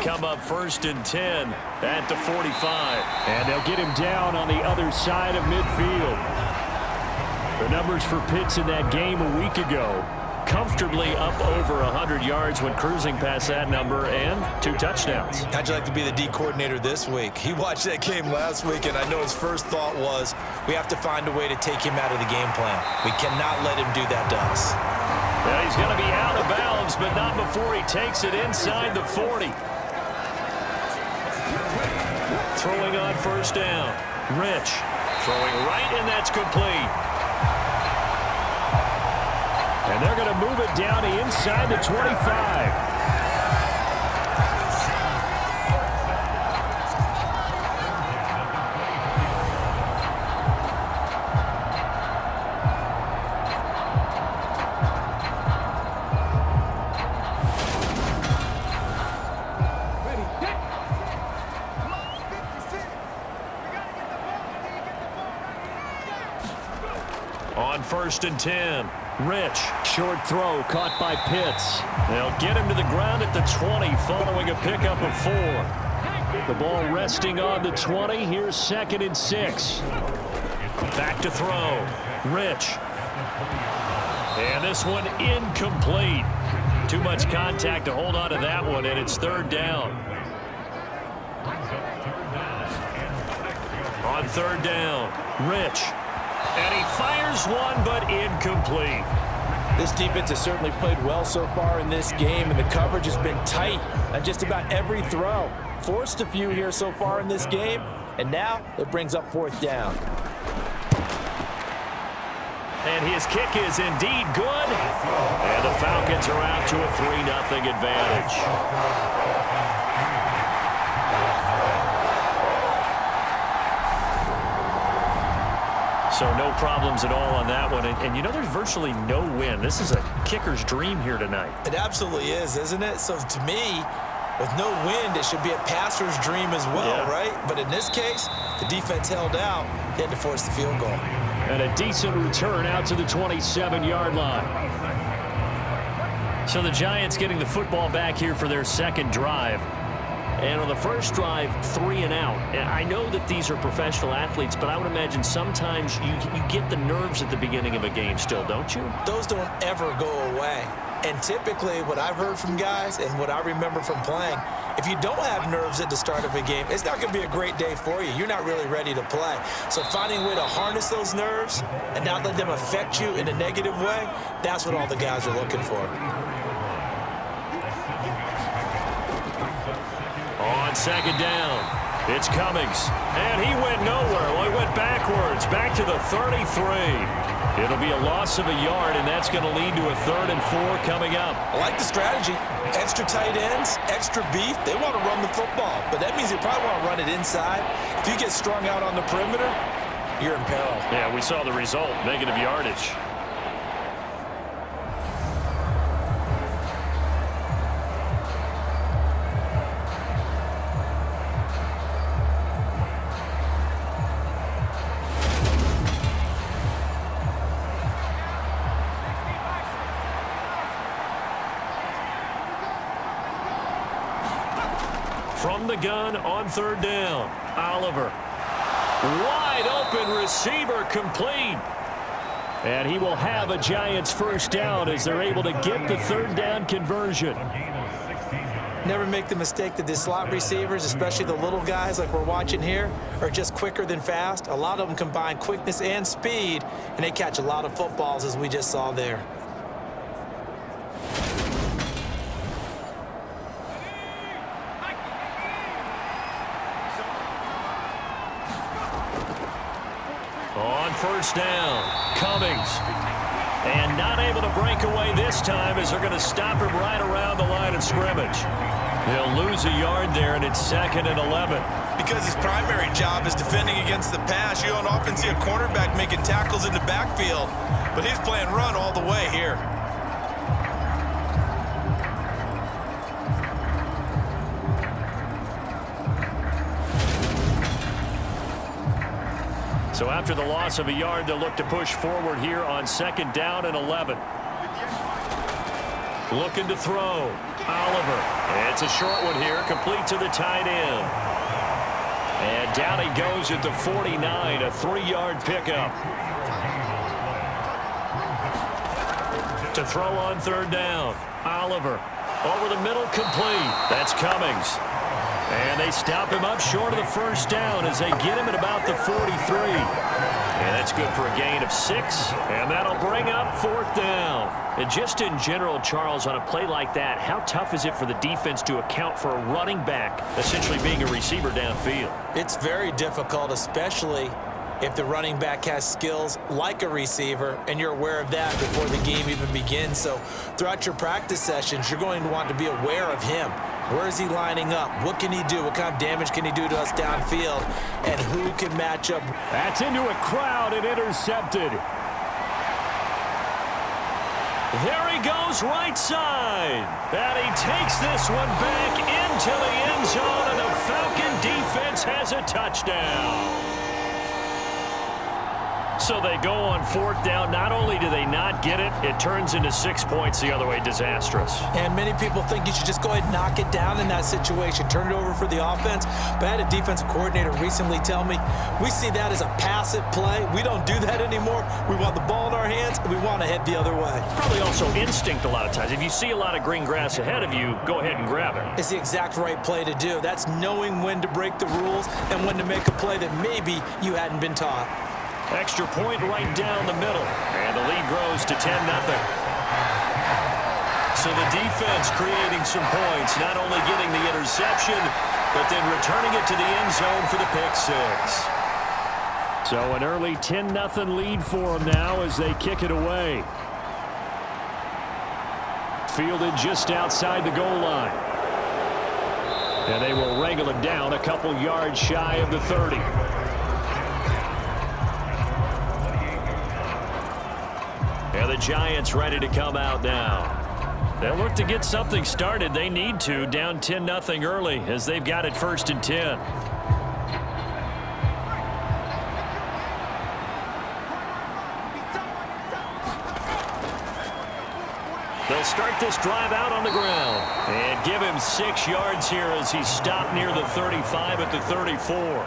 come up 1st and 10 at the 45. And they'll get him down on the other side of midfield. The numbers for Pitts in that game a week ago. Comfortably up over 100 yards when cruising past that number, and 2 touchdowns. How'd you like to be the D coordinator this week? He watched that game last week, and I know his first thought was, we have to find a way to take him out of the game plan. We cannot let him do that to us. Well, he's going to be out of bounds, but not before he takes it inside the 40. Throwing on 1st down. Rich throwing right, and that's complete. And they're going to move it down inside the 25. On 1st and 10. Rich. Short throw caught by Pitts. They'll get him to the ground at the 20 following a pickup of 4. The ball resting on the 20. Here's 2nd and 6. Back to throw. Rich. And this one incomplete. Too much contact to hold on to that one, and it's 3rd down. On 3rd down. Rich. And he fires one, but incomplete. This defense has certainly played well so far in this game, and the coverage has been tight on just about every throw. Forced a few here so far in this game, and now it brings up 4th down. And his kick is indeed good. And the Falcons are out to a 3-0 advantage. So no problems at all on that one. And you know, there's virtually no win. This is a kicker's dream here tonight. It absolutely is, isn't it? So to me, with no wind, it should be a passer's dream as well, right? But in this case, the defense held out. They had to force the field goal. And a decent return out to the 27-yard line. So the Giants getting the football back here for their 2nd drive. And on the first drive, 3 and out. And I know that these are professional athletes, but I would imagine sometimes you get the nerves at the beginning of a game still, don't you? Those don't ever go away. And typically what I've heard from guys and what I remember from playing, if you don't have nerves at the start of a game, it's not going to be a great day for you. You're not really ready to play. So finding a way to harness those nerves and not let them affect you in a negative way, that's what all the guys are looking for. On 2nd down, it's Cummings. And he went nowhere. Well, he went backwards, back to the 33. It'll be a loss of a yard, and that's going to lead to a 3rd and 4 coming up. I like the strategy. Extra tight ends, extra beef. They want to run the football, but that means they probably want to run it inside. If you get strung out on the perimeter, you're in peril. Yeah, we saw the result, negative yardage. From the gun on 3rd down, Oliver. Wide open receiver, complete. And he will have a Giants 1st down as they're able to get the 3rd down conversion. Never make the mistake that the slot receivers, especially the little guys like we're watching here, are just quicker than fast. A lot of them combine quickness and speed, and they catch a lot of footballs, as we just saw there. On 1st down, Cummings. And not able to break away this time as they're going to stop him right around the line of scrimmage. They'll lose a yard there, and it's 2nd and 11. Because his primary job is defending against the pass. You don't often see a cornerback making tackles in the backfield, but he's playing run all the way here. So after the loss of a yard, they'll look to push forward here on 2nd down and 11. Looking to throw. Oliver. It's a short one here, complete to the tight end. And down he goes at the 49, a 3-yard pickup. To throw on third down, Oliver. Over the middle, complete. That's Cummings. And they stop him up short of the first down as they get him at about the 43. And that's good for a gain of 6. And that'll bring up 4th down. And just in general, Charles, on a play like that, how tough is it for the defense to account for a running back essentially being a receiver downfield? It's very difficult, especially if the running back has skills like a receiver, and you're aware of that before the game even begins. So throughout your practice sessions, you're going to want to be aware of him. Where is he lining up? What can he do? What kind of damage can he do to us downfield? And who can match up? That's into a crowd and intercepted. There he goes right side. And he takes this one back into the end zone, and the Falcon defense has a touchdown. So they go on 4th down. Not only do they not get it, it turns into 6 points the other way. Disastrous. And many people think you should just go ahead and knock it down in that situation. Turn it over for the offense. But I had a defensive coordinator recently tell me, we see that as a passive play. We don't do that anymore. We want the ball in our hands, and we want to head the other way. Probably also instinct a lot of times. If you see a lot of green grass ahead of you, go ahead and grab it. It's the exact right play to do. That's knowing when to break the rules and when to make a play that maybe you hadn't been taught. Extra point right down the middle. And the lead grows to 10-0. So the defense creating some points, not only getting the interception, but then returning it to the end zone for the pick 6. So an early 10-0 lead for them now as they kick it away. Fielded just outside the goal line. And they will wrangle it down a couple yards shy of the 30. And the Giants ready to come out now. They'll look to get something started. They need to, down 10-0 early as they've got it 1st and 10. They'll start this drive out on the ground and give him 6 yards here as he's stopped near the 35 at the 34.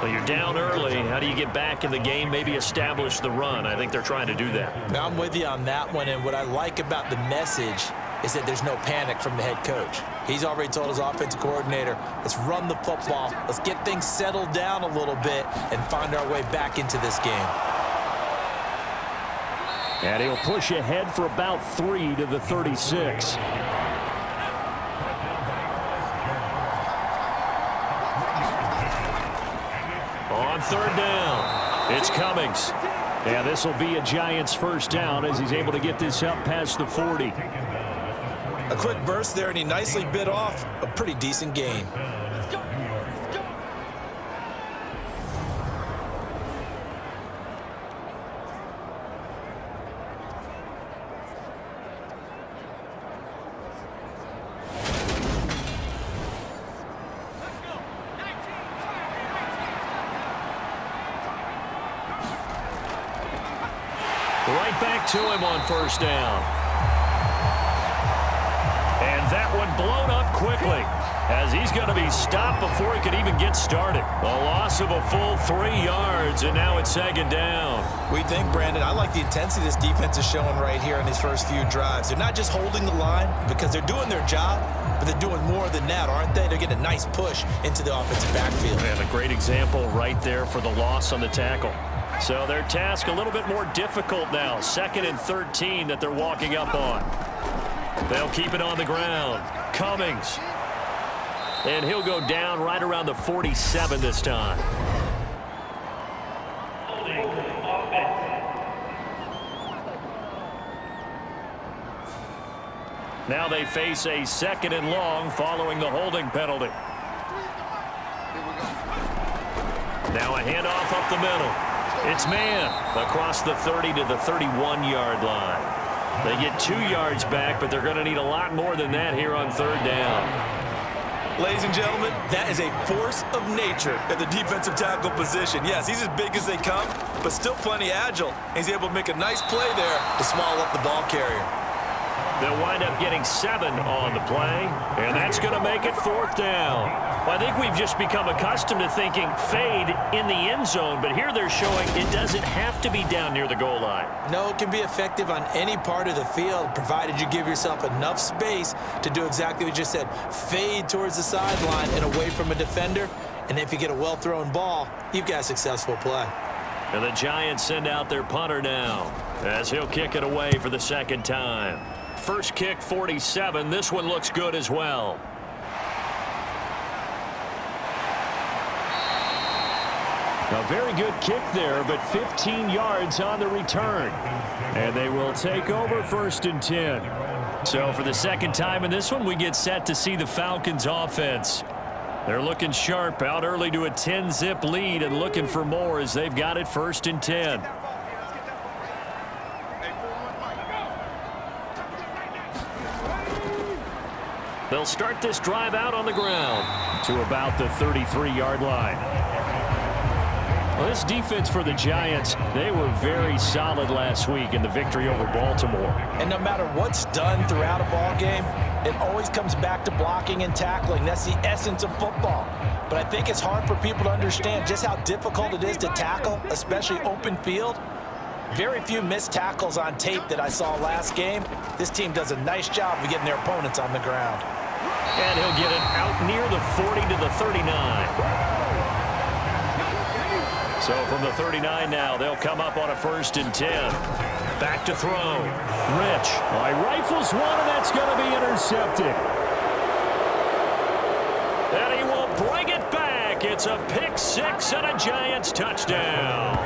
Well, you're down early. How do you get back in the game, maybe establish the run? I think they're trying to do that. Now, I'm with you on that one, and what I like about the message is that there's no panic from the head coach. He's already told his offensive coordinator, let's run the football, let's get things settled down a little bit and find our way back into this game. And he'll push ahead for about 3 to the 36. On 3rd down, it's Cummings. Yeah, this will be a Giants 1st down as he's able to get this up past the 40. A quick burst there, and he nicely bit off a pretty decent gain. Right back to him on 1st down. And that one blown up quickly as he's going to be stopped before he could even get started. A loss of a full 3 yards, and now it's 2nd down. We think, Brandon, I like the intensity this defense is showing right here in these first few drives. They're not just holding the line because they're doing their job, but they're doing more than that, aren't they? They're getting a nice push into the offensive backfield. And a great example right there for the loss on the tackle. So their task a little bit more difficult now. 2nd and 13 that they're walking up on. They'll keep it on the ground. Cummings. And he'll go down right around the 47 this time. Now they face a 2nd and long following the holding penalty. Now a handoff up the middle. It's man across the 30 to the 31-yard line. They get 2 yards back, but they're going to need a lot more than that here on 3rd down. Ladies and gentlemen, that is a force of nature at the defensive tackle position. Yes, he's as big as they come, but still plenty agile. He's able to make a nice play there to small up the ball carrier. They'll wind up getting 7 on the play, and that's going to make it 4th down. Well, I think we've just become accustomed to thinking fade in the end zone, but here they're showing it doesn't have to be down near the goal line. No, it can be effective on any part of the field, provided you give yourself enough space to do exactly what you just said. Fade towards the sideline and away from a defender, and if you get a well-thrown ball, you've got a successful play. And the Giants send out their punter now, as he'll kick it away for the 2nd time. First kick, 47. This one looks good as well. A very good kick there, but 15 yards on the return. And they will take over 1st and 10. So for the 2nd time in this one, we get set to see the Falcons offense. They're looking sharp, out early to a 10-zip lead and looking for more as they've got it 1st and 10. They'll start this drive out on the ground to about the 33-yard line. Well, this defense for the Giants, they were very solid last week in the victory over Baltimore. And no matter what's done throughout a ball game, it always comes back to blocking and tackling. That's the essence of football. But I think it's hard for people to understand just how difficult it is to tackle, especially open field. Very few missed tackles on tape that I saw last game. This team does a nice job of getting their opponents on the ground. And he'll get it out near the 40 to the 39. So from the 39 now, they'll come up on a 1st and 10. Back to throw. Rich. Rifles one, and that's going to be intercepted. And he will bring it back. It's a pick 6 and a Giants touchdown.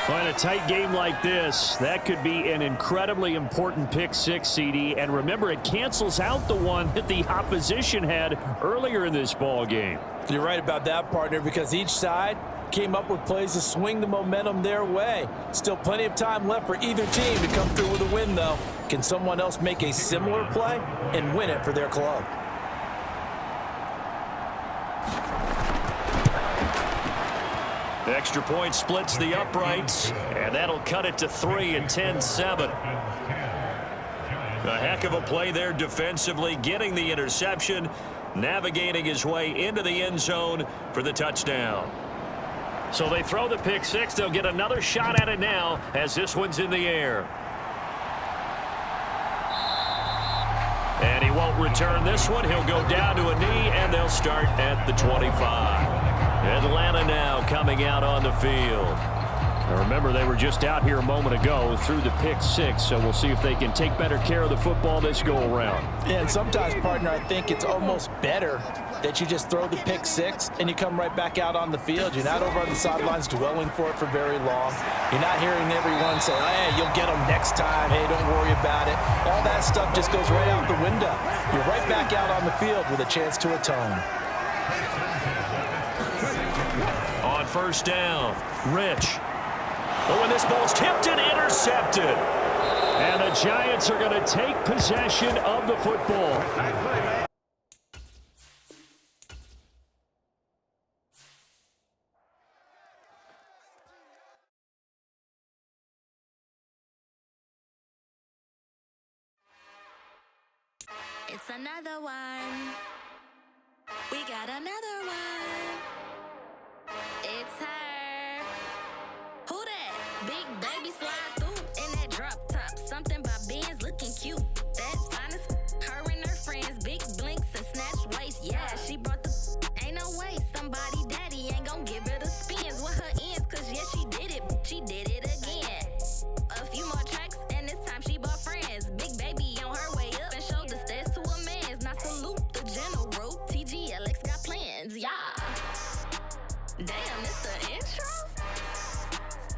Well, in a tight game like this, that could be an incredibly important pick 6, CD. And remember, it cancels out the one that the opposition had earlier in this ball game. You're right about that, partner, because each side came up with plays to swing the momentum their way. Still plenty of time left for either team to come through with a win, though. Can someone else make a similar play and win it for their club? Extra point splits the uprights, and that'll cut it to 3 and 10-7. A heck of a play there defensively, getting the interception, navigating his way into the end zone for the touchdown. So they throw the pick 6. They'll get another shot at it now as this one's in the air. And he won't return this one. He'll go down to a knee, and they'll start at the 25. Atlanta now coming out on the field. Now remember, they were just out here a moment ago through the pick 6, so we'll see if they can take better care of the football this go-around. Yeah, and sometimes, partner, I think it's almost better that you just throw the pick 6 and you come right back out on the field. You're not over on the sidelines dwelling for it for very long. You're not hearing everyone say, hey, you'll get them next time. Hey, don't worry about it. All that stuff just goes right out the window. You're right back out on the field with a chance to atone. On 1st down, Rich. Oh, and this ball's tipped and intercepted. And the Giants are going to take possession of the football. It's another one. We got another one. It's her. Who that? Big baby slide through in that drop top. Something by Benz looking cute. That's honest. Her and her friends, big blinks and snatch waist. Yeah, she brought the. Ain't no way somebody daddy ain't gon' give her the spins with her ends. Cause yeah, she did it. She did it again. A few more tracks and this time she bought friends. Big baby on her way up and showed the stairs to a man's. Now salute the general. TGLX got plans, yeah. Damn, it's the intro?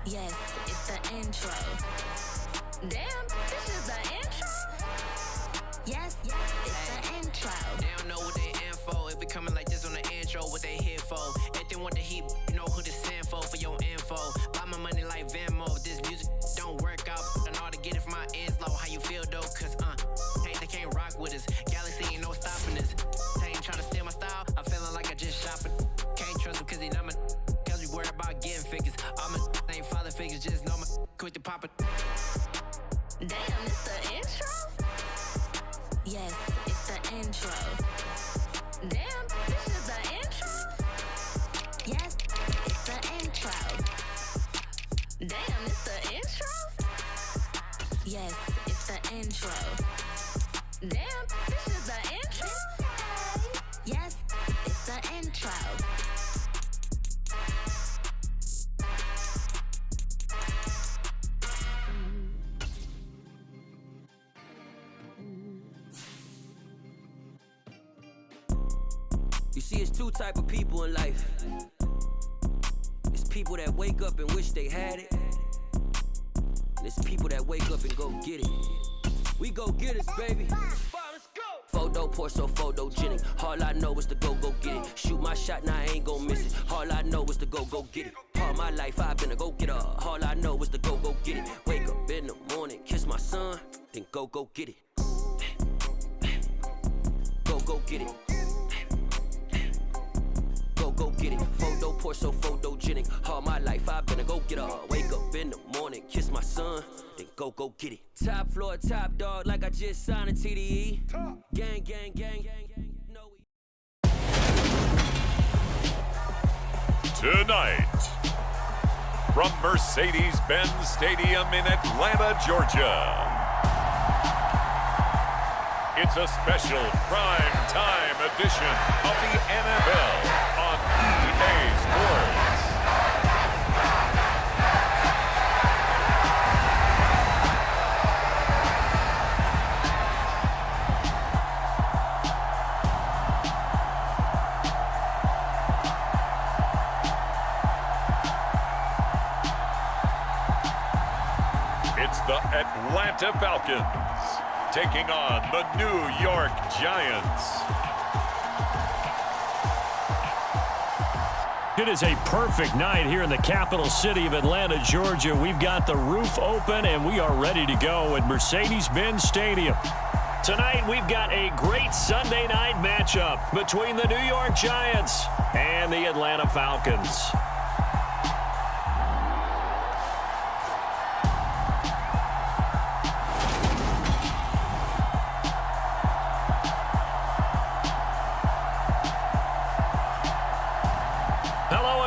Yes, it's the intro. Damn, this is the intro? Yes, it's the intro. They don't know what they in for. If we coming like this on the intro, what they here for? If they want the heat, you know who to send for your info. Buy my money like Venmo. If this music don't work out, I know how to get it from my ends low. How you feel though? Cause hey, they can't rock with us. Galaxy ain't no stopping us. They ain't trying to steal my style. I'm feeling like I just shot for. Can't trust them cause they not my. Cause we worried about getting figures. All my ain't father figures, just know my quick to pop it. Yes, it's the intro. Damn, this is the intro? Yes, it's the intro. Damn, it's the intro? Yes, it's the intro. Damn, this is the intro? Yes, it's the intro. You see, it's two type of people in life. It's people that wake up and wish they had it. And it's people that wake up and go get it. We go get it, baby. Photo poor, so photogenic. All I know is to go get it. Shoot my shot, now I ain't gon' miss it. All I know is to go get it. All my life I've been a go-getter. All I know is to go get it. Wake up in the morning, kiss my son, then go get it. Go get it. Go get it. Photo poor, so photogenic. All my life I've been a go-getter. Wake up in the morning, kiss my son, then go get it. Top floor, top dog, like I just signed a TDE. Gang, gang, gang, gang, gang. No. Tonight, from Mercedes-Benz Stadium in Atlanta, Georgia, it's a special prime time edition of the NFL on EA Sports. It's the Atlanta Falcons taking on the New York Giants. It is a perfect night here in the capital city of Atlanta, Georgia. We've got the roof open and we are ready to go at Mercedes-Benz Stadium. Tonight, we've got a great Sunday night matchup between the New York Giants and the Atlanta Falcons.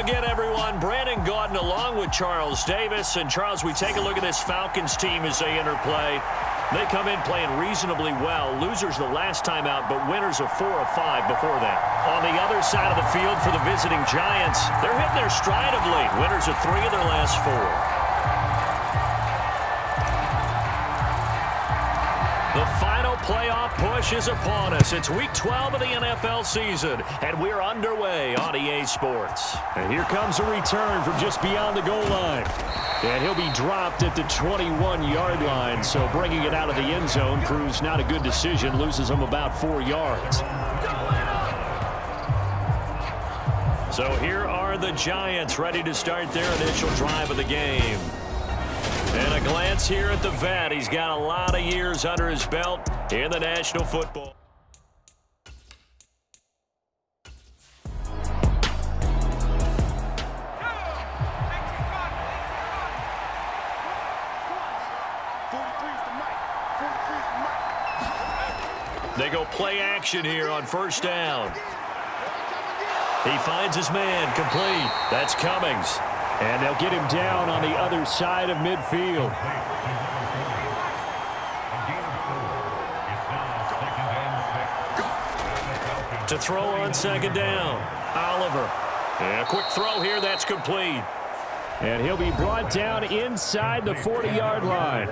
Again, everyone, Brandon Gordon along with Charles Davis. And, Charles, we take a look at this Falcons team as they enter play. They come in playing reasonably well. Losers the last time out, but winners of 4 of 5 before that. On the other side of the field for the visiting Giants, they're hitting their stride of late. Winners of 3 of their last 4. The final playoff push is upon us. It's week 12 of the NFL season, and we're underway on EA Sports. And here comes a return from just beyond the goal line. And he'll be dropped at the 21-yard line, so bringing it out of the end zone proves not a good decision, loses him about 4 yards. So here are the Giants ready to start their initial drive of the game. And a glance here at the vet. He's got a lot of years under his belt in the National Football. They go play action here on first down. He finds his man, complete. That's Cummings. And they'll get him down on the other side of midfield. To throw on second down, Oliver. And a quick throw here, that's complete. And he'll be brought down inside the 40-yard line.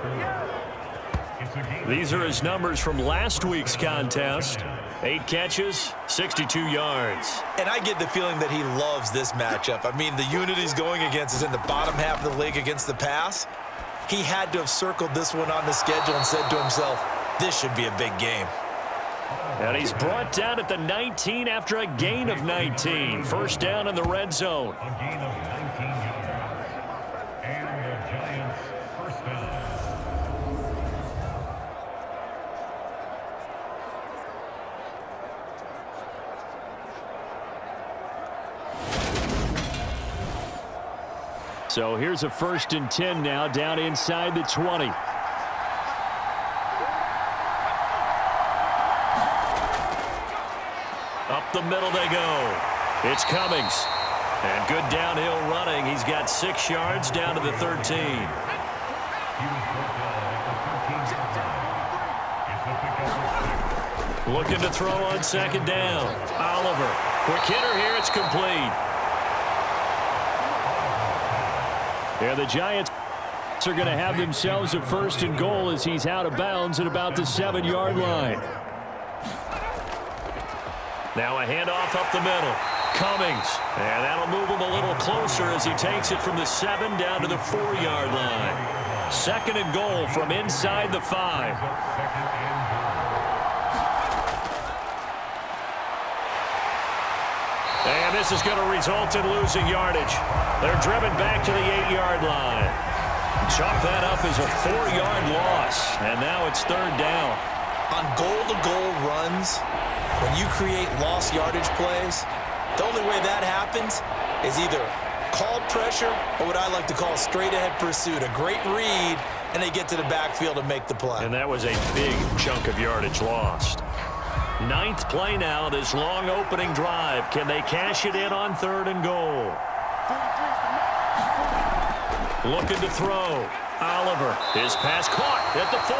These are his numbers from last week's contest. 8 catches, 62 yards. And I get the feeling that he loves this matchup. I mean, the unit he's going against is in the bottom half of the league against the pass. He had to have circled this one on the schedule and said to himself, this should be a big game. And he's brought down at the 19 after a gain of 19. First down in the red zone. A gain of 19 yards. And the Giants first down. So here's a 1st and 10 now, down inside the 20. the middle they go. It's Cummings. And good downhill running. He's got 6 yards down to the 13. Looking to throw on second down. Oliver. Quick hitter here. It's complete. And the Giants are going to have themselves a 1st and goal as he's out of bounds at about the 7-yard line. Now a handoff up the middle. Cummings. And that'll move him a little closer as he takes it from the 7 down to the 4-yard line. 2nd and goal from inside the 5. And this is going to result in losing yardage. They're driven back to the 8-yard line. Chalk that up as a 4-yard loss. And now it's 3rd down. On goal-to-goal runs, when you create lost yardage plays, the only way that happens is either called pressure or what I like to call straight-ahead pursuit. A great read, and they get to the backfield and make the play. And that was a big chunk of yardage lost. 9th play now, this long opening drive. Can they cash it in on 3rd and goal? Looking to throw. Oliver. His pass caught at the 4.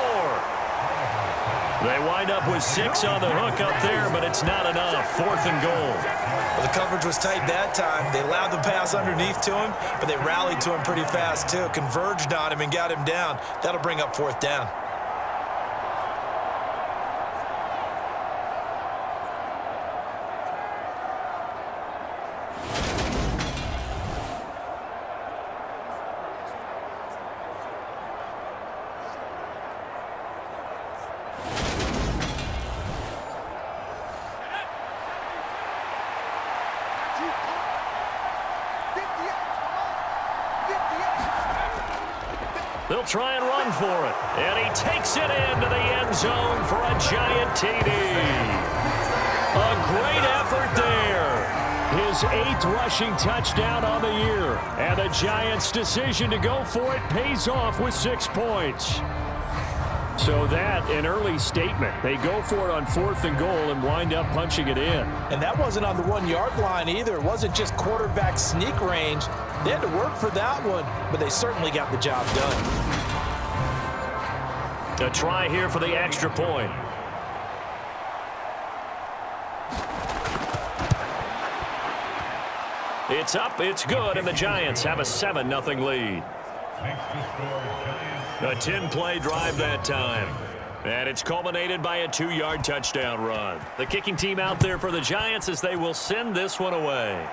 They wind up with 6 on the hook up there, but it's not enough. 4th and goal. Well, the coverage was tight that time. They allowed the pass underneath to him, but they rallied to him pretty fast, too. Converged on him and got him down. That'll bring up 4th down. They'll try and run for it. And he takes it into the end zone for a giant TD. A great effort there. His 8th rushing touchdown on the year. And the Giants' decision to go for it pays off with 6 points. So that, an early statement. They go for it on 4th and goal and wind up punching it in. And that wasn't on the 1-yard line either. It wasn't just quarterback sneak range. They had to work for that one, but they certainly got the job done. A try here for the extra point. It's up, it's good, and the Giants have a 7-0 lead. A 10-play drive that time. And it's culminated by a 2-yard touchdown run. The kicking team out there for the Giants as they will send this one away.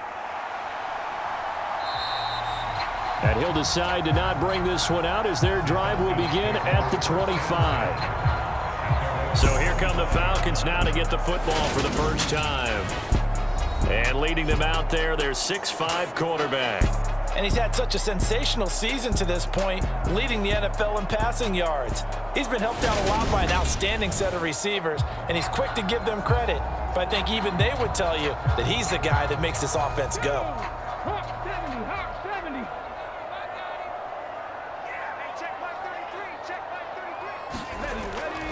And he'll decide to not bring this one out as their drive will begin at the 25. So here come the Falcons now to get the football for the first time. And leading them out there, their 6'5" quarterback. And he's had such a sensational season to this point, leading the NFL in passing yards. He's been helped out a lot by an outstanding set of receivers, and he's quick to give them credit. But I think even they would tell you that he's the guy that makes this offense go.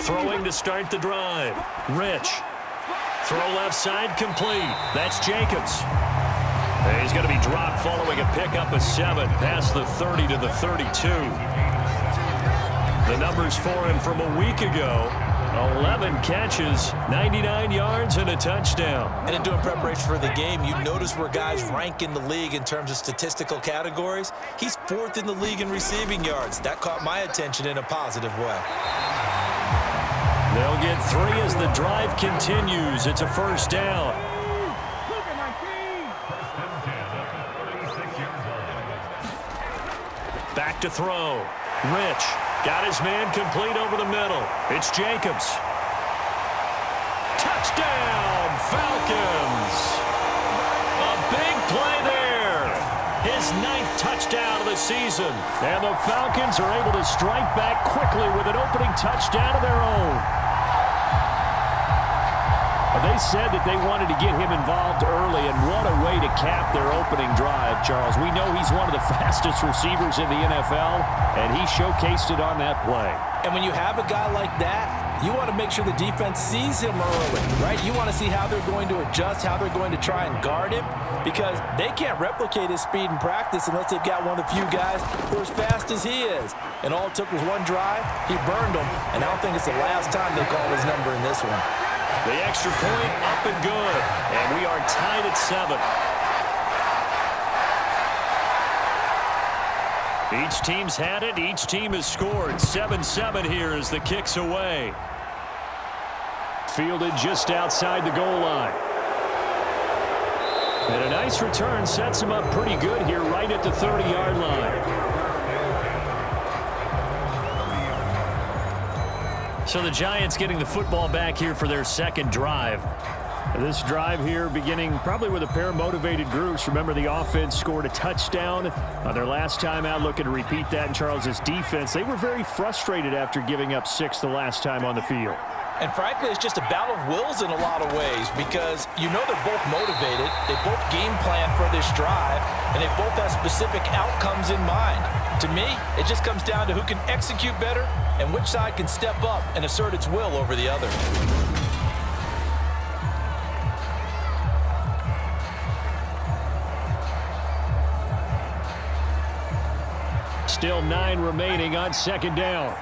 Throwing to start the drive. Rich. Throw left side complete. That's Jacobs. And he's going to be dropped following a pickup of 7 past the 30 to the 32. The numbers for him from a week ago. 11 catches, 99 yards, and a touchdown. And in doing preparation for the game, you notice where guys rank in the league in terms of statistical categories. He's 4th in the league in receiving yards. That caught my attention in a positive way. They'll get 3 as the drive continues. It's a first down. Back to throw. Rich got his man complete over the middle. It's Jacobs. Touchdown, Falcons. A big play there. His 9th touchdown of the season. And the Falcons are able to strike back quickly with an opening touchdown of their own. They said that they wanted to get him involved early, and what a way to cap their opening drive, Charles. We know he's one of the fastest receivers in the NFL, and he showcased it on that play. And when you have a guy like that, You want to make sure the defense sees him early, right? You want to see how they're going to adjust, how they're going to try and guard him, because they can't replicate his speed in practice unless they've got one of the few guys who are as fast as he is. And all it took was one drive. He burned them, and I don't think it's the last time they call his number in this one. The extra point up and good, and we are tied at 7. Each team's had it. Each team has scored. 7-7 here as the kick's away. Fielded just outside the goal line. And a nice return sets him up pretty good here right at the 30-yard line. So the Giants getting the football back here for their second drive. This drive here beginning probably with a pair of motivated groups. Remember, the offense scored a touchdown on their last time out. Looking to repeat that in Charles's defense. They were very frustrated after giving up 6 the last time on the field. And frankly, it's just a battle of wills in a lot of ways because you know they're both motivated. They both game plan for this drive, and they both have specific outcomes in mind. To me, it just comes down to who can execute better and which side can step up and assert its will over the other. Still 9 remaining on second down.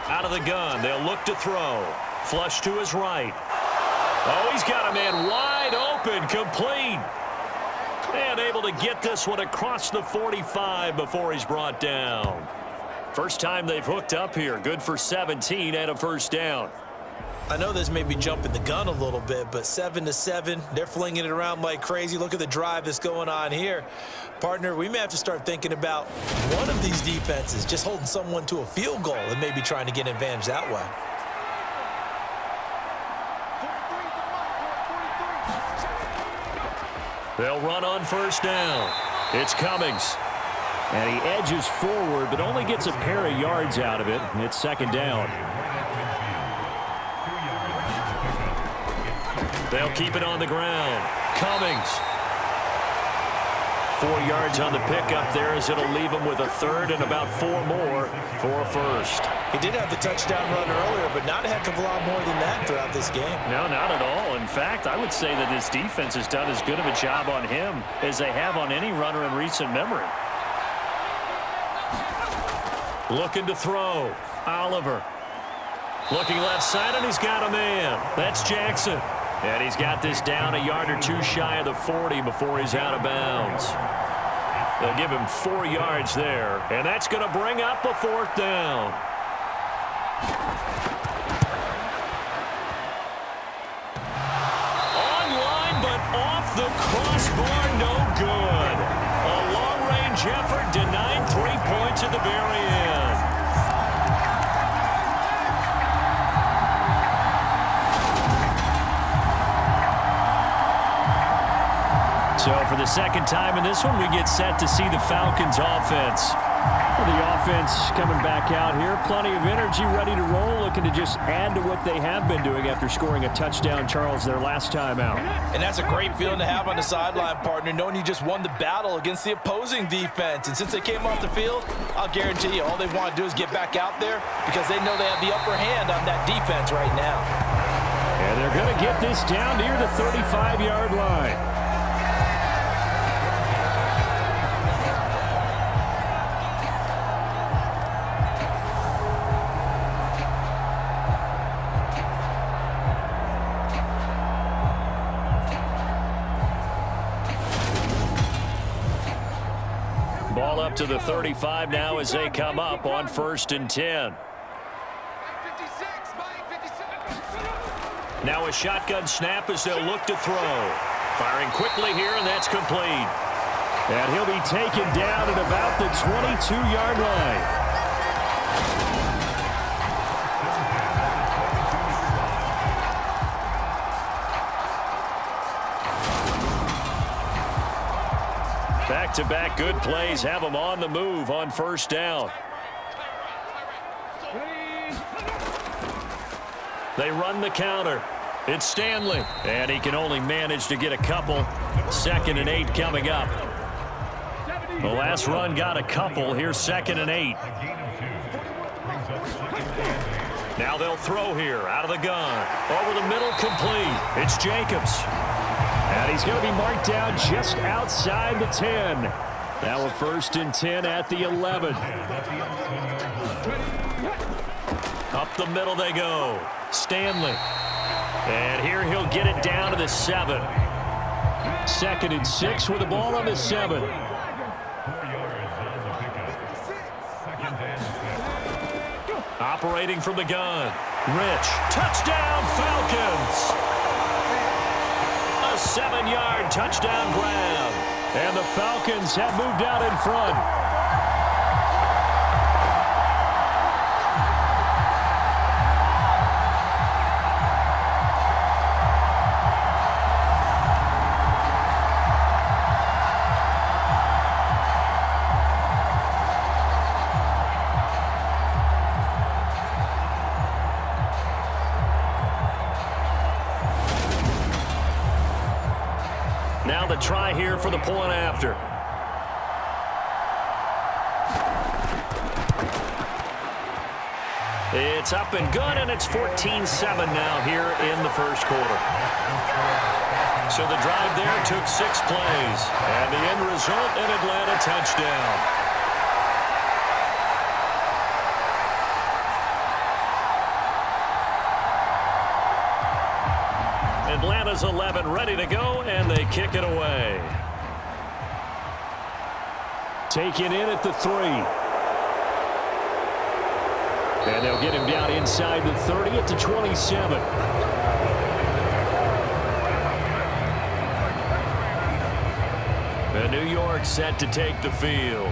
Out of the gun, they'll look to throw. Flush to his right. Oh, he's got a man wide open, complete. And able to get this one across the 45 before he's brought down. First time they've hooked up here. Good for 17 and a first down. I know this may be jumping the gun a little bit, but 7-7, they're flinging it around like crazy. Look at the drive that's going on here. Partner, we may have to start thinking about one of these defenses just holding someone to a field goal and maybe trying to get an advantage that way. They'll run on first down. It's Cummings. And he edges forward, but only gets a pair of yards out of it. It's second down. They'll keep it on the ground. Cummings. 4 yards on the pickup there as it'll leave him with a third and about 4 more for a first. He did have the touchdown run earlier, but not a heck of a lot more than that throughout this game. No, not at all. In fact, I would say that this defense has done as good of a job on him as they have on any runner in recent memory. Looking to throw. Oliver. Looking left side, and he's got a man. That's Jackson. And he's got this down a yard or 2 shy of the 40 before he's out of bounds. They'll give him 4 yards there, and that's going to bring up a 4th down. Online, but off the crossbar, no good. A long-range effort denied 3 points at the very end. So for the second time in this one, we get set to see the Falcons offense. Well, the offense coming back out here. Plenty of energy, ready to roll, looking to just add to what they have been doing after scoring a touchdown, Charles, their last time out. And that's a great feeling to have on the sideline, partner, knowing you just won the battle against the opposing defense. And since they came off the field, I'll guarantee you all they want to do is get back out there because they know they have the upper hand on that defense right now. And they're going to get this down near the 35-yard line. Ball up to the 35 now as they come up on 1st and 10. Now a shotgun snap as they'll look to throw. Firing quickly here, and that's complete. And he'll be taken down at about the 22-yard line. Back-to-back good plays have them on the move on 1st down. They run the counter. It's Stanley. And he can only manage to get a couple. 2nd and 8 coming up. The last run got a couple. Here's 2nd and 8. Now they'll throw here out of the gun. Over the middle, complete. It's Jacobs. And he's going to be marked down just outside the 10. Now a 1st and 10 at the 11. Up the middle they go. Stanley. And here he'll get it down to the 7. 2nd and 6 with the ball on the 7. Operating from the gun. Rich. Touchdown, Falcons. A 7-yard touchdown grab. And the Falcons have moved out in front. Now the try here for the point after. It's up and good, and it's 14-7 now here in the first quarter. So the drive there took 6 plays, and the end result, an Atlanta touchdown. Atlanta's 11 ready to go, and they kick it away. Taken in at the 3. And they'll get him down inside the 30 at the 27. And New York set to take the field.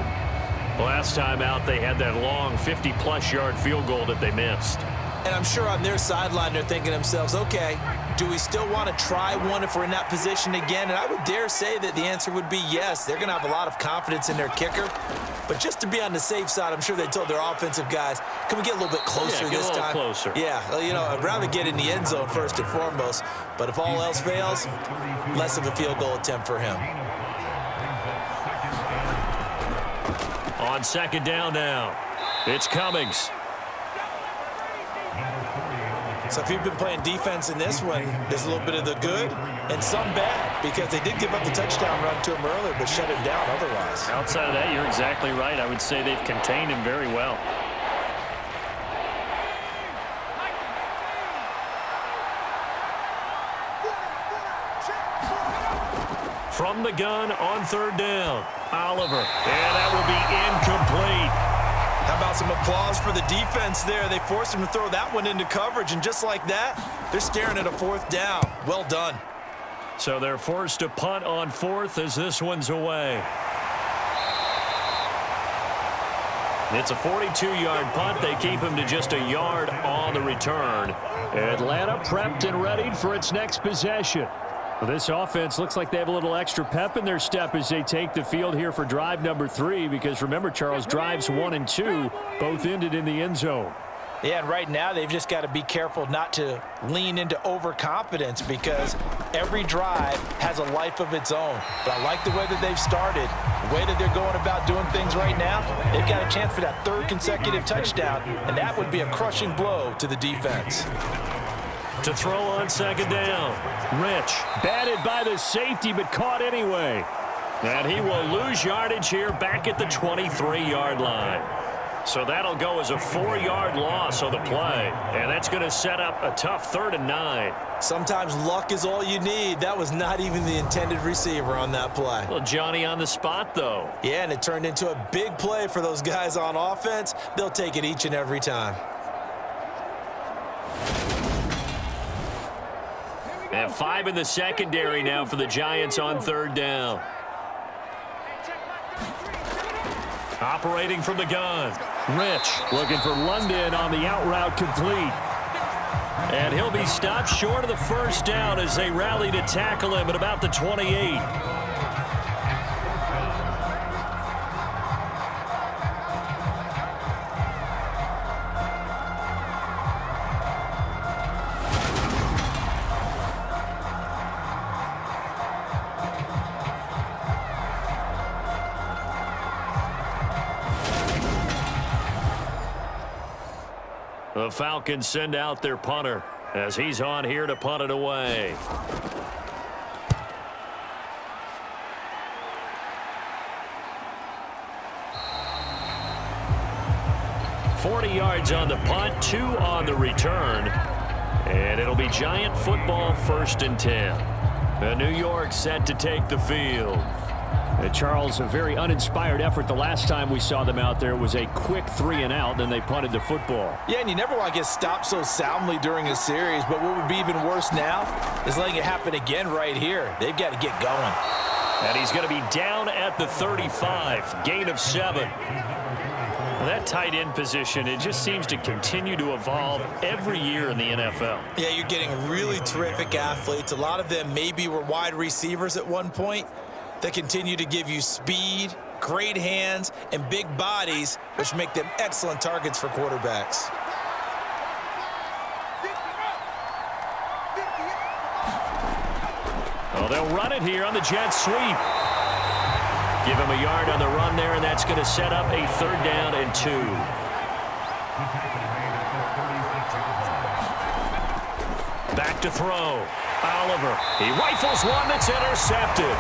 Last time out, they had that long 50-plus yard field goal that they missed. And I'm sure on their sideline they're thinking to themselves, okay, do we still want to try one if we're in that position again? And I would dare say that the answer would be yes. They're going to have a lot of confidence in their kicker. But just to be on the safe side, I'm sure they told their offensive guys, can we get a little bit closer this time? Closer. Yeah, well, you know, I'd rather get in the end zone first and foremost. But if all else fails, less of a field goal attempt for him. On 2nd down now, it's Cummings. So if you've been playing defense in this one, there's a little bit of the good and some bad, because they did give up the touchdown run to him earlier, but shut him down otherwise. Outside of that, you're exactly right. I would say they've contained him very well. From the gun on 3rd down, Oliver. And that will be incomplete. How about some applause for the defense there? They forced him to throw that one into coverage, and just like that, they're staring at a 4th down. Well done. So they're forced to punt on 4th as this one's away. It's a 42-yard punt. They keep him to just a yard on the return. Atlanta prepped and readied for its next possession. Well, this offense looks like they have a little extra pep in their step as they take the field here for drive number 3, because remember, Charles, drives 1 and 2 both ended in the end zone. Yeah, and right now they've just got to be careful not to lean into overconfidence, because every drive has a life of its own. But I like the way that they've started, the way that they're going about doing things right now. They've got a chance for that 3rd consecutive touchdown, and that would be a crushing blow to the defense. To throw on 2nd down, Rich. Batted by the safety, but caught anyway. And he will lose yardage here back at the 23-yard line. So that'll go as a 4-yard loss on the play. And that's going to set up a tough 3rd and 9. Sometimes luck is all you need. That was not even the intended receiver on that play. Well, Johnny on the spot, though. Yeah, and it turned into a big play for those guys on offense. They'll take it each and every time. And 5 in the secondary now for the Giants on 3rd down. Operating from the gun, Rich. Looking for London on the out route, complete. And he'll be stopped short of the 1st down as they rally to tackle him at about the 28. The Falcons send out their punter as he's on here to punt it away. $40 yards on the punt, 2 on the return. And it'll be Giant football, 1st and 10. New York set to take the field. Charles, a very uninspired effort the last time we saw them out there. It was a quick 3 and out, then they punted the football. Yeah, and you never want to get stopped so soundly during a series, but what would be even worse now is letting it happen again right here. They've got to get going. And he's going to be down at the 35, gain of 7. That tight end position, it just seems to continue to evolve every year in the NFL. Yeah, you're getting really terrific athletes. A lot of them maybe were wide receivers at one point that continue to give you speed, great hands, and big bodies, which make them excellent targets for quarterbacks. Well, they'll run it here on the jet sweep. Give him a yard on the run there, and that's going to set up a 3rd down and 2. Back to throw. Oliver. He rifles one that's intercepted.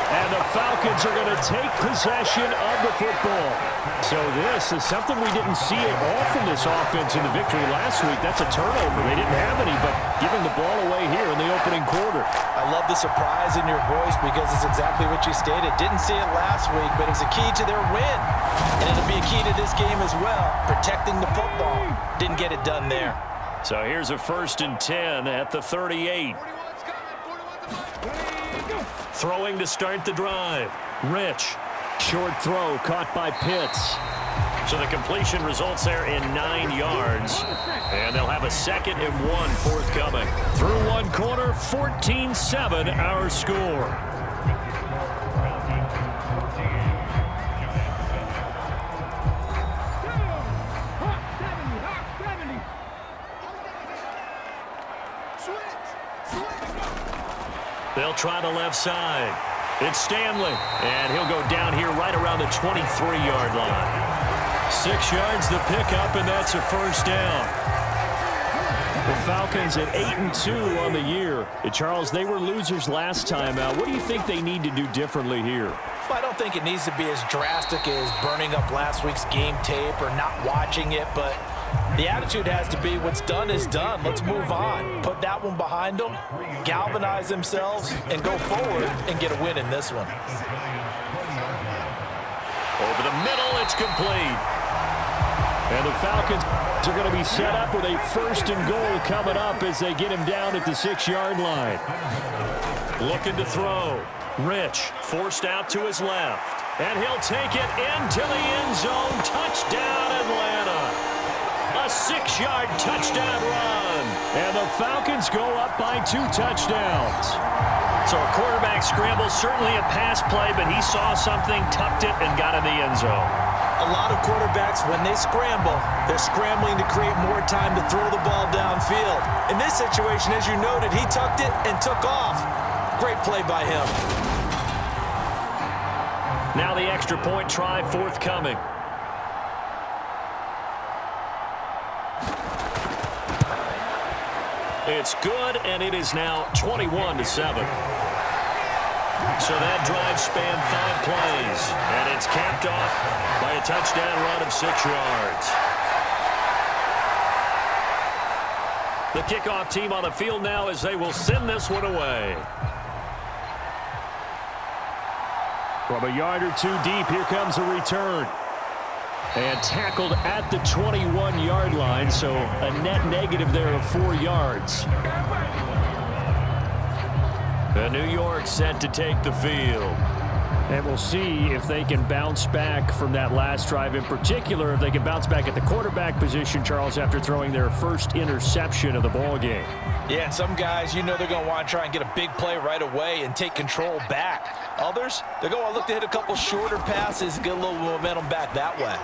And the Falcons are going to take possession of the football. So this is something we didn't see at all from this offense in the victory last week. That's a turnover. They didn't have any, but giving the ball away here in the opening quarter. I love the surprise in your voice because it's exactly what you stated. Didn't see it last week, but it was a key to their win. And it'll be a key to this game as well, protecting the football. Didn't get it done there. So here's a 1st and 10 at the 38. Throwing to start the drive. Rich. Short throw caught by Pitts. So the completion results there in 9 yards. And they'll have a 2nd and 1 forthcoming. Through one quarter, 14-7 our score. They'll try the left side. It's Stanley, and he'll go down here right around the 23-yard line. 6 yards the pickup, and that's a 1st down. The Falcons at 8-2 on the year. Charles, they were losers last time out. What do you think they need to do differently here? Well, I don't think it needs to be as drastic as burning up last week's game tape or not watching it, but the attitude has to be what's done is done. Let's move on. Put that one behind them, galvanize themselves, and go forward and get a win in this one. Over the middle, it's complete. And the Falcons are going to be set up with a 1st and goal coming up as they get him down at the 6-yard line. Looking to throw. Rich forced out to his left. And he'll take it into the end zone. Touchdown, Atlanta. A 6-yard touchdown run. And the Falcons go up by 2 touchdowns. So a quarterback scramble, certainly a pass play, but he saw something, tucked it, and got in the end zone. A lot of quarterbacks, when they scramble, they're scrambling to create more time to throw the ball downfield. In this situation, as you noted, he tucked it and took off. Great play by him. Now the extra point try forthcoming. It's good, and it is now 21-7. So that drive spanned 5 plays, and it's capped off by a touchdown run of 6 yards. The kickoff team on the field now as they will send this one away. From a yard or 2 deep, here comes a return. And tackled at the 21-yard line, so a net negative there of 4 yards. The New York set to take the field. And we'll see if they can bounce back from that last drive. In particular, if they can bounce back at the quarterback position, Charles, after throwing their first interception of the ball game. Yeah, and some guys, you know they're going to want to try and get a big play right away and take control back. Others, they're going to look to hit a couple shorter passes and get a little momentum back that way.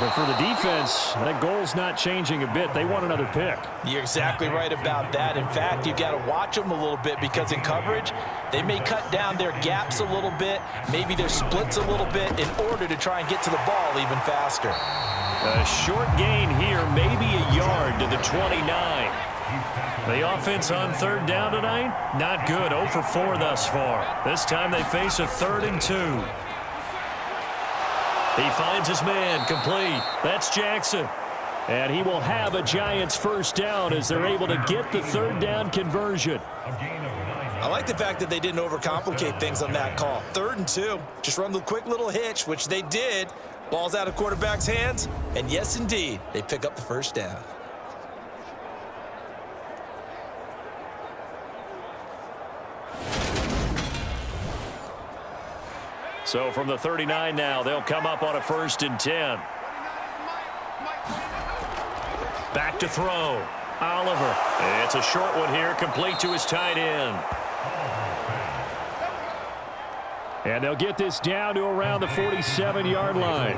But for the defense, that goal's not changing a bit. They want another pick. You're exactly right about that. In fact, you got to watch them a little bit because in coverage, they may cut down their gaps a little bit, maybe their splits a little bit in order to try and get to the ball even faster. A short gain here, maybe a yard. the 29. The offense on third down tonight, not good. 0 for 4 thus far. This time they face a 3rd and 2. He finds his man, complete. That's Jackson. And he will have a Giants first down as they're able to get the 3rd down conversion. I like the fact that they didn't overcomplicate things on that call. 3rd and 2. Just run the quick little hitch, which they did. Ball's out of quarterback's hands. And yes, indeed, they pick up the first down. So from the 39 now, they'll come up on a 1st and 10. Back to throw. Oliver. It's a short one here, complete to his tight end. And they'll get this down to around the 47-yard line.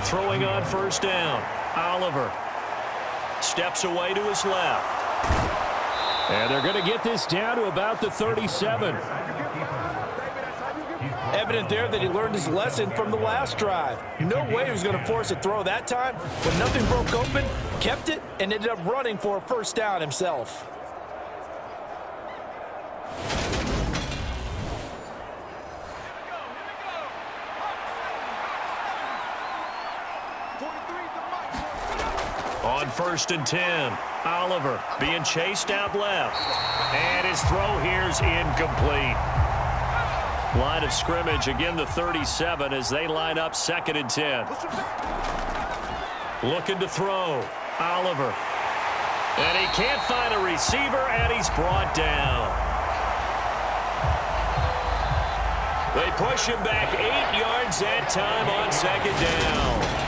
Throwing on 1st down. Oliver steps away to his left. And they're going to get this down to about the 37. Evident there that he learned his lesson from the last drive. No way he was going to force a throw that time. When nothing broke open, kept it, and ended up running for a first down himself. On 1st and 10, Oliver being chased out left. And his throw here's incomplete. Line of scrimmage, again the 37 as they line up 2nd and 10. Looking to throw. Oliver. And he can't find a receiver, and he's brought down. They push him back 8 yards that time on 2nd down.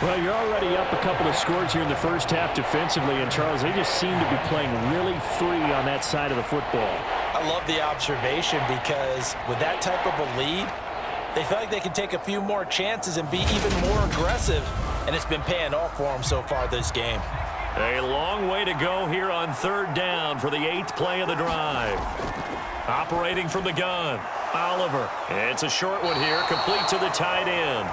Well, you're already up a couple of scores here in the first half defensively, and Charles, they just seem to be playing really free on that side of the football. I love the observation because with that type of a lead, they feel like they can take a few more chances and be even more aggressive, and it's been paying off for them so far this game. A long way to go here on 3rd down for the 8th play of the drive. Operating from the gun, Oliver. It's a short one here, complete to the tight end.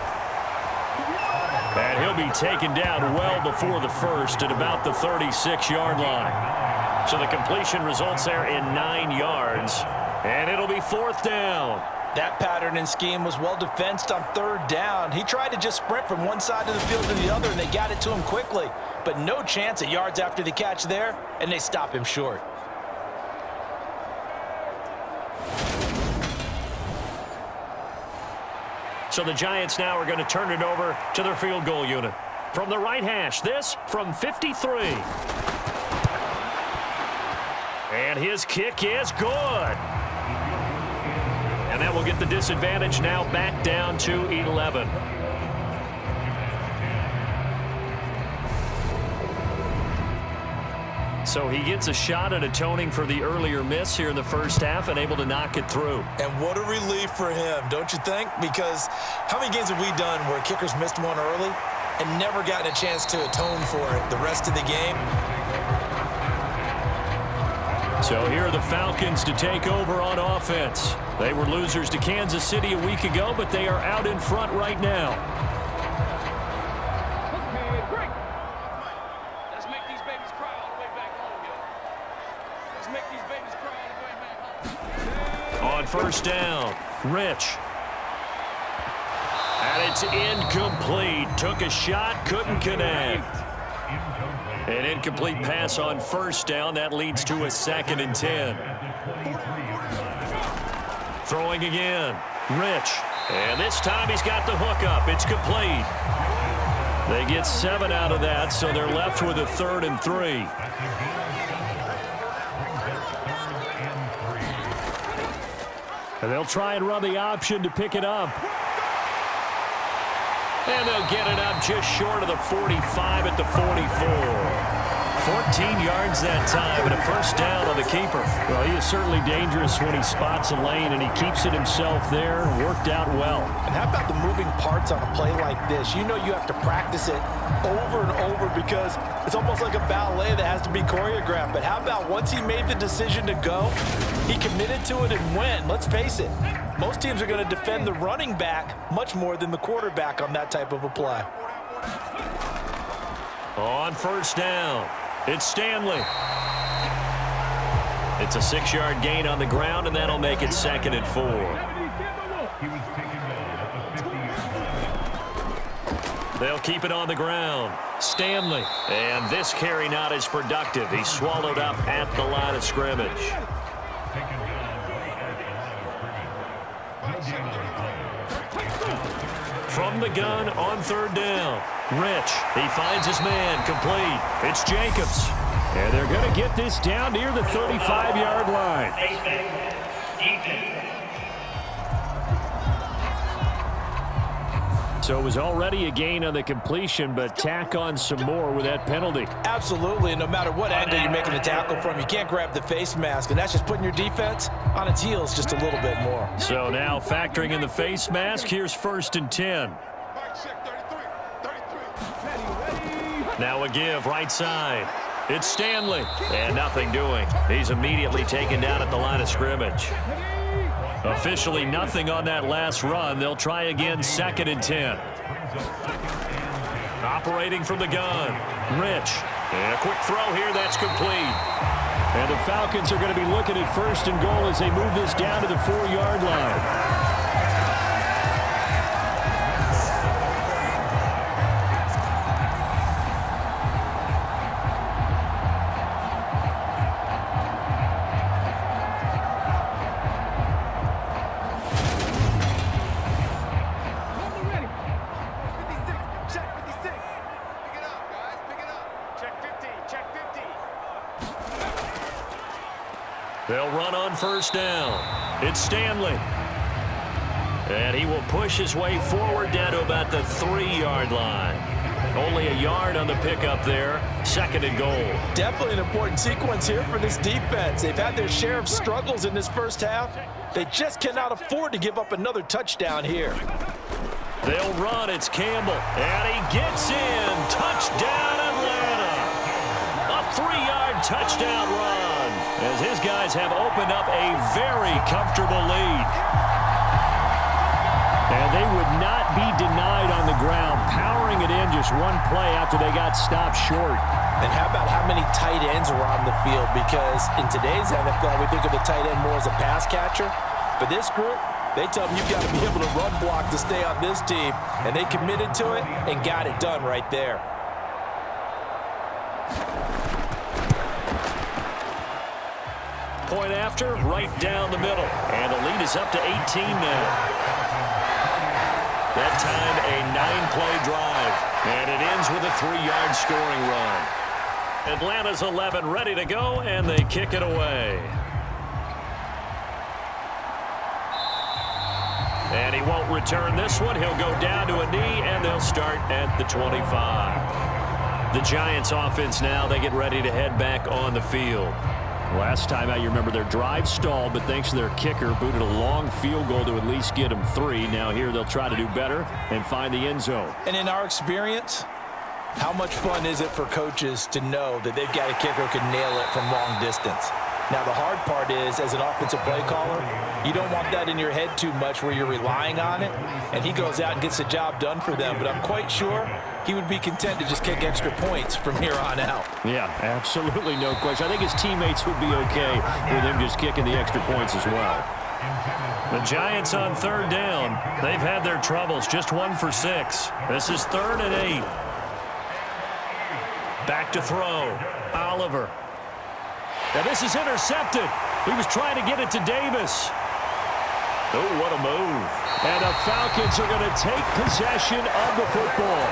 And he'll be taken down well before the first at about the 36-yard line. So the completion results there in 9 yards. And it'll be 4th down. That pattern and scheme was well defensed on 3rd down. He tried to just sprint from one side of the field to the other, and they got it to him quickly. But no chance at yards after the catch there, and they stop him short. So the Giants now are going to turn it over to their field goal unit. From the right hash, this from 53. And his kick is good. And that will get the disadvantage now back down to 11. So he gets a shot at atoning for the earlier miss here in the first half and able to knock it through. And what a relief for him, don't you think? Because how many games have we done where kickers missed one early and never gotten a chance to atone for it the rest of the game? So here are the Falcons to take over on offense. They were losers to Kansas City a week ago, but they are out in front right now. On 1st down, Rich. And it's incomplete. Took a shot, couldn't connect. An incomplete pass on 1st down. That leads to a 2nd and 10. Throwing again, Rich. And this time he's got the hook up. It's complete. They get 7 out of that, so they're left with a 3rd and 3. And they'll try and run the option to pick it up. And they'll get it up just short of the 45 at the 44. 14 yards that time and a first down on the keeper. Well, he is certainly dangerous when he spots a lane, and he keeps it himself there. Worked out well. And how about the moving parts on a play like this? You know you have to practice it over and over because it's almost like a ballet that has to be choreographed. But how about once he made the decision to go, he committed to it and went. Let's face it, most teams are going to defend the running back much more than the quarterback on that type of a play. On first down, it's Stanley. It's a 6-yard gain on the ground, and that'll make it 2nd and 4. They'll keep it on the ground. Stanley. And this carry not as productive. He's swallowed up at the line of scrimmage. From the gun on 3rd down. Rich. He finds his man. Complete. It's Jacobs. And they're going to get this down near the 35-yard line. So it was already a gain on the completion, but tack on some more with that penalty. Absolutely. No matter what angle you're making the tackle from, you can't grab the face mask, and that's just putting your defense on its heels just a little bit more. So now factoring in the face mask, here's 1st and 10. Now a give right side. It's Stanley. And nothing doing. He's immediately taken down at the line of scrimmage. Officially nothing on that last run. They'll try again 2nd and 10. Operating from the gun. Rich. And a quick throw here. That's complete. And the Falcons are going to be looking at 1st and goal as they move this down to the 4-yard line. They'll run on 1st down. It's Stanley. And he will push his way forward down to about the 3-yard line. Only a yard on the pickup there. 2nd and goal. Definitely an important sequence here for this defense. They've had their share of struggles in this first half. They just cannot afford to give up another touchdown here. They'll run. It's Campbell. And he gets in. Touchdown, Atlanta. A 3-yard touchdown run, as his guys have opened up a very comfortable lead. And they would not be denied on the ground, powering it in just one play after they got stopped short. And how about how many tight ends were on the field? Because in today's NFL, we think of the tight end more as a pass catcher. But this group, they tell them you've got to be able to run block to stay on this team. And they committed to it and got it done right there. Point after, right down the middle. And the lead is up to 18 now. That time, a 9-play drive. And it ends with a 3-yard scoring run. Atlanta's 11 ready to go, and they kick it away. And he won't return this one. He'll go down to a knee, and they'll start at the 25. The Giants offense now, they get ready to head back on the field. Last time out, you remember their drive stalled, but thanks to their kicker, booted a long field goal to at least get them 3. Now here they'll try to do better and find the end zone. And in our experience, how much fun is it for coaches to know that they've got a kicker who can nail it from long distance? Now, the hard part is, as an offensive play caller, you don't want that in your head too much where you're relying on it, and he goes out and gets the job done for them. But I'm quite sure he would be content to just kick extra points from here on out. Yeah, absolutely no question. I think his teammates would be okay with him just kicking the extra points as well. The Giants on 3rd down. They've had their troubles, just 1 for 6. This is 3rd and 8. Back to throw. Oliver. Now this is intercepted. He was trying to get it to Davis. Oh, what a move. And the Falcons are going to take possession of the football.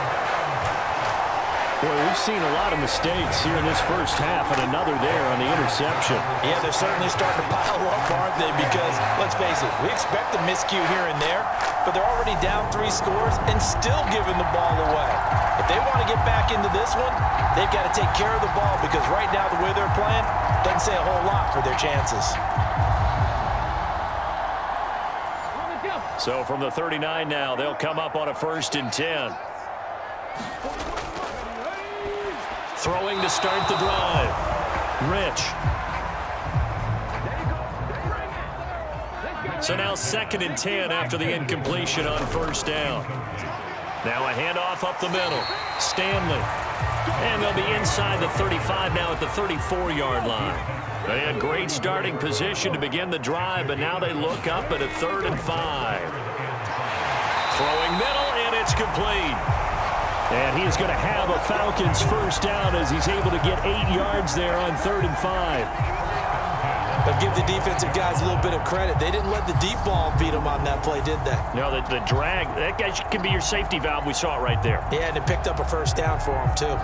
Boy, we've seen a lot of mistakes here in this first half, and another there on the interception. Yeah, they're certainly starting to pile up, aren't they? Because, let's face it, we expect a miscue here and there, but they're already down 3 scores and still giving the ball away. If they want to get back into this one, they've got to take care of the ball, because right now the way they're playing doesn't say a whole lot for their chances. So from the 39 now, they'll come up on a 1st and 10. Throwing to start the drive. Rich. So now 2nd and 10 after the incompletion on 1st down. Now a handoff up the middle. Stanley. And they'll be inside the 35 now at the 34-yard line. They had great starting position to begin the drive, but now they look up at a 3rd and 5. Throwing middle, and it's complete. And he is going to have a Falcons first down as he's able to get 8 yards there on 3rd and 5. But give the defensive guys a little bit of credit. They didn't let the deep ball beat them on that play, did they? No, the drag, that guy can be your safety valve. We saw it right there. Yeah, and it picked up a first down for him, too.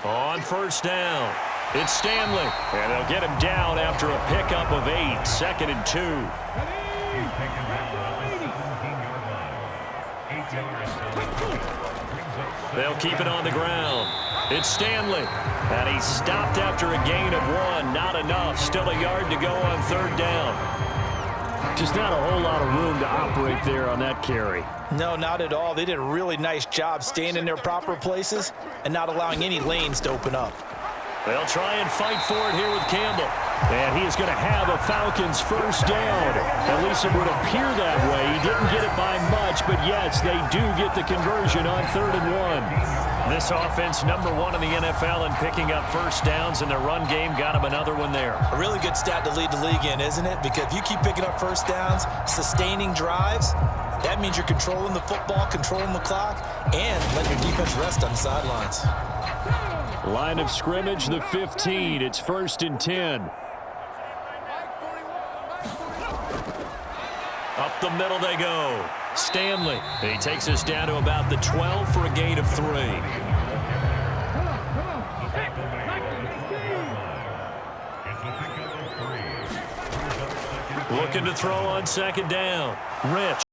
On first down, it's Stanley. And they'll get him down after a pickup of 8, 2nd and 2. They'll keep it on the ground. It's Stanley. And he's stopped after a gain of 1. Not enough. Still a yard to go on 3rd down. Just not a whole lot of room to operate there on that carry. No, not at all. They did a really nice job staying in their proper places and not allowing any lanes to open up. They'll try and fight for it here with Campbell. And he is going to have a Falcons first down. At least it would appear that way. He didn't get it by much, but yes, they do get the conversion on 3rd and 1. This offense, number 1 in the NFL in picking up first downs, and their run game got him another one there. A really good stat to lead the league in, isn't it? Because if you keep picking up first downs, sustaining drives, that means you're controlling the football, controlling the clock, and letting your defense rest on the sidelines. Line of scrimmage, the 15. It's 1st and 10. Up the middle they go. Stanley. He takes us down to about the 12 for a gain of 3. Looking to throw on 2nd down. Rich.